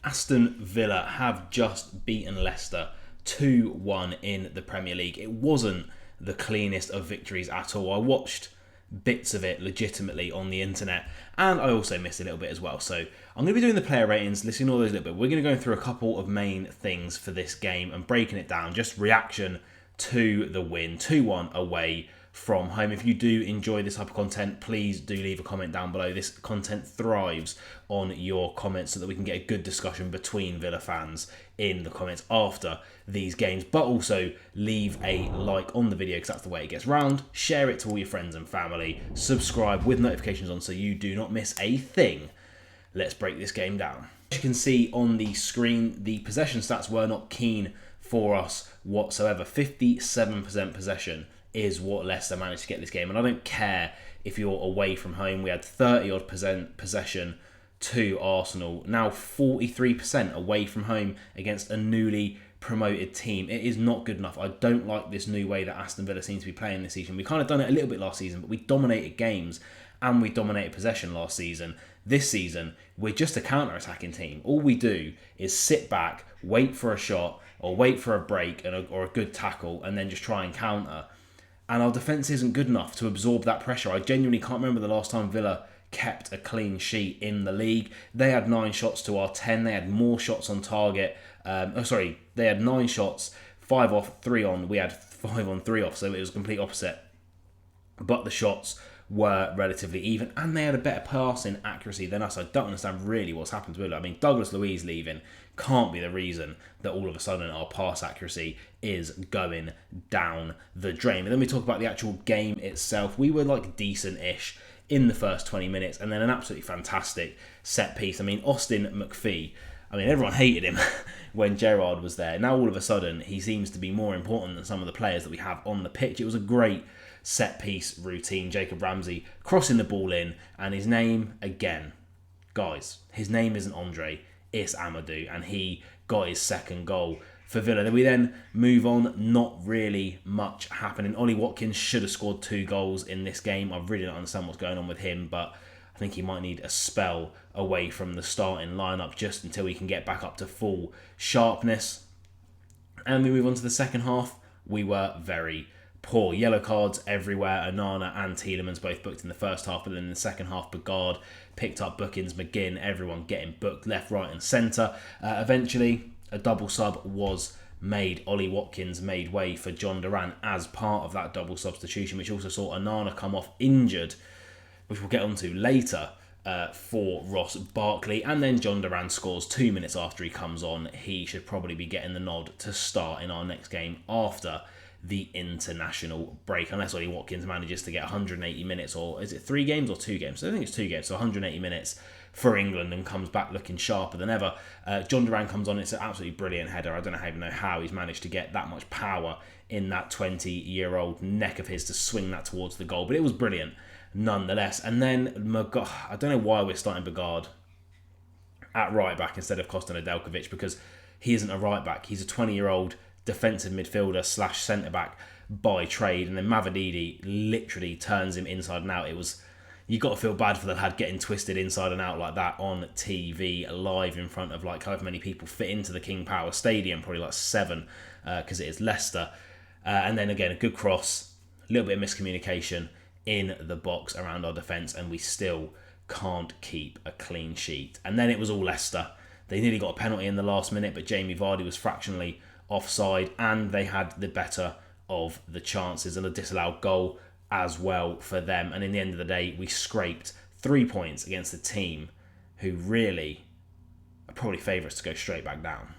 Aston Villa have just beaten Leicester 2-1 in the Premier League. It wasn't the cleanest of victories at all. I watched bits of it legitimately on the internet, and I also missed a little bit as well. So I'm going to be doing the player ratings, listing all those a little bit. We're going to go through a couple of main things for this game and breaking it down, just reaction to the win, 2-1 away from home. If you do enjoy this type of content, please do leave a comment down below. This content thrives on your comments so that we can get a good discussion between Villa fans in the comments after these games. But also leave a like on the video because that's the way it gets round. Share it to all your friends and family. Subscribe with notifications on so you do not miss a thing. Let's break this game down. As you can see on the screen, the possession stats were not keen for us whatsoever. 57% possession is what Leicester managed to get this game, and I don't care if you're away from home. We had 30 odd percent possession to Arsenal, now 43% away from home against a newly promoted team. It is not good enough. I don't like this new way that Aston Villa seems to be playing this season. We kind of done it a little bit last season, but we dominated games and we dominated possession last season. This season, we're just a counter-attacking team. All we do is sit back, wait for a shot, or wait for a break or a good tackle, and then just try and counter. And our defence isn't good enough to absorb that pressure. I genuinely can't remember the last time Villa kept a clean sheet in the league. They had 9 shots to our 10. They had more shots on target. They had 9 shots, 5 off, 3 on. We had 5 on, 3 off, so it was the complete opposite. But the shots were relatively even, and they had a better passing accuracy than us. I don't understand really what's happened to Villa. I mean, Douglas Luiz leaving can't be the reason that all of a sudden our pass accuracy is going down the drain. But then we talk about the actual game itself. We were like decent-ish in the first 20 minutes, and then an absolutely fantastic set piece. I mean, Austin McPhee, everyone hated him when Gerrard was there. Now all of a sudden he seems to be more important than some of the players that we have on the pitch. It was a great set piece routine. Jacob Ramsey crossing the ball in, and his name again, guys, his name isn't Andre, it's Amadou, and he got his second goal for Villa. Then we then move on, not really much happening. Ollie Watkins should have scored 2 goals in this game. I really don't understand what's going on with him, but I think he might need a spell away from the starting lineup just until he can get back up to full sharpness. And we move on to the second half. We were very poor. Yellow cards everywhere. Onana and Tielemans both booked in the first half, but then in the second half, Begard picked up bookings. McGinn, everyone getting booked left, right and centre. Eventually, a double sub was made. Ollie Watkins made way for John Duran as part of that double substitution, which also saw Onana come off injured, which we'll get onto later, for Ross Barkley. And then John Duran scores 2 minutes after he comes on. He should probably be getting the nod to start in our next game after the international break, unless Ollie Watkins manages to get 180 minutes, or is it 3 games or 2 games? I think it's 2 games, so 180 minutes for England, and comes back looking sharper than ever. John Duran comes on, it's an absolutely brilliant header. I don't even know how he's managed to get that much power in that 20-year-old neck of his to swing that towards the goal, but it was brilliant nonetheless. And then, I don't know why we're starting Begard at right back instead of Kostan Nedeljkovic, because he isn't a right back. He's a 20-year-old defensive midfielder / centre back by trade, and then Mavididi literally turns him inside and out. You got to feel bad for the lad getting twisted inside and out like that on TV live in front of like however many people fit into the King Power Stadium, probably like 7, because it is Leicester. And then again, a good cross, a little bit of miscommunication in the box around our defence, and we still can't keep a clean sheet. And then it was all Leicester. They nearly got a penalty in the last minute, but Jamie Vardy was fractionally offside, and they had the better of the chances, and a disallowed goal as well for them. And in the end of the day, we scraped 3 points against a team who really are probably favourites to go straight back down.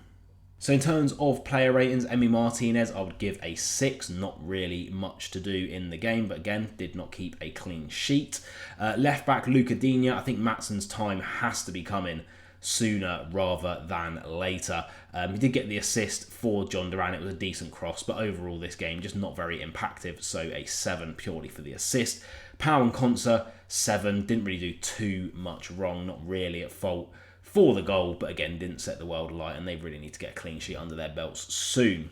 So in terms of player ratings, Emi Martinez, I would give a 6. Not really much to do in the game, but again, did not keep a clean sheet. Left back Luca Digne, I think Matsson's time has to be coming sooner rather than later. He did get the assist for John Duran. It was a decent cross, but overall this game just not very impactful, so a 7 purely for the assist. Pau and Konsa, 7. Didn't really do too much wrong, not really at fault for the goal, but again, didn't set the world alight, and they really need to get a clean sheet under their belts soon.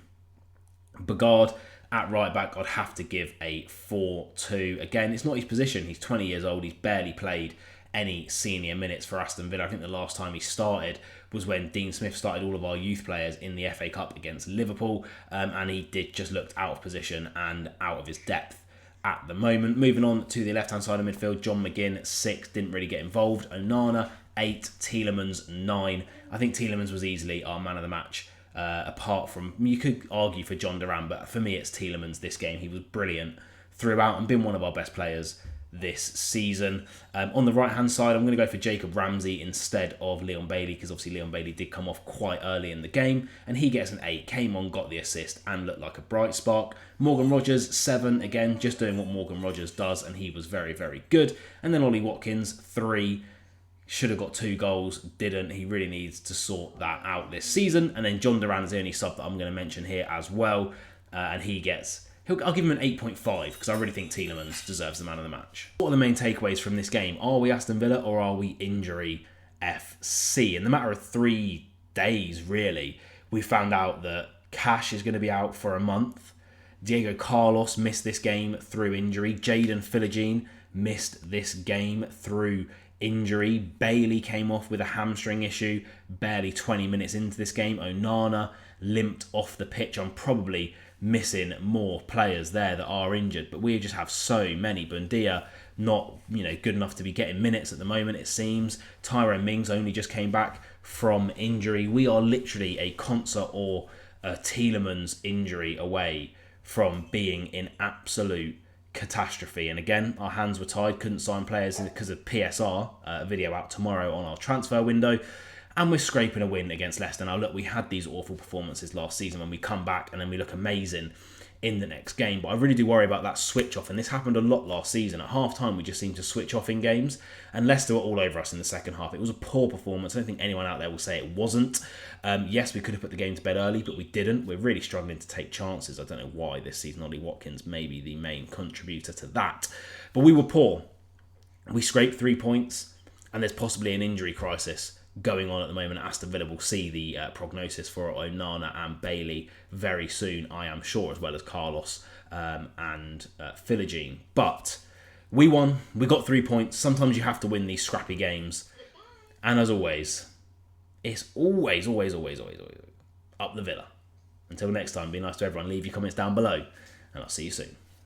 Begard at right back, I'd have to give a 4-2. Again, it's not his position. He's 20 years old. He's barely played any senior minutes for Aston Villa. I think the last time he started was when Dean Smith started all of our youth players in the FA Cup against Liverpool, and he just looked out of position and out of his depth at the moment. Moving on to the left-hand side of midfield, John McGinn, 6, didn't really get involved. Onana, 8, Tielemans, 9. I think Tielemans was easily our man of the match, apart from, you could argue for John Duran, but for me it's Tielemans this game. He was brilliant throughout and been one of our best players this season. On the right-hand side, I'm going to go for Jacob Ramsey instead of Leon Bailey, because obviously Leon Bailey did come off quite early in the game, and he gets an 8, came on, got the assist, and looked like a bright spark. Morgan Rogers, 7, again, just doing what Morgan Rogers does, and he was very, very good. And then Ollie Watkins, 3, should have got 2 goals, didn't. He really needs to sort that out this season. And then John Duran is the only sub that I'm going to mention here as well, and he gets... I'll give him an 8.5 because I really think Tielemans deserves the man of the match. What are the main takeaways from this game? Are we Aston Villa or are we Injury FC? In the matter of 3 days, really, we found out that Cash is going to be out for a month. Diego Carlos missed this game through injury. Jadon Philogene missed this game through injury. Bailey came off with a hamstring issue barely 20 minutes into this game. Onana limped off the pitch. I'm probably missing more players there that are injured, but we just have so many. Bundia not good enough to be getting minutes at the moment, it seems. Tyrone Mings only just came back from injury. We are literally a Konsa or a Tielemans injury away from being in absolute catastrophe. And again, our hands were tied, couldn't sign players because of PSR, a video out tomorrow on our transfer window. And we're scraping a win against Leicester. Now, look, we had these awful performances last season when we come back and then we look amazing in the next game. But I really do worry about that switch off. And this happened a lot last season. At half-time, we just seemed to switch off in games. And Leicester were all over us in the second half. It was a poor performance. I don't think anyone out there will say it wasn't. Yes, we could have put the game to bed early, but we didn't. We're really struggling to take chances. I don't know why this season. Ollie Watkins may be the main contributor to that. But we were poor. We scraped 3 points. And there's possibly an injury crisis going on at the moment at Aston Villa. We'll see the prognosis for Onana and Bailey very soon, I am sure, as well as Carlos and Philogene. But we won. We got 3 points. Sometimes you have to win these scrappy games. And as always, it's always up the Villa. Until next time, be nice to everyone. Leave your comments down below, and I'll see you soon.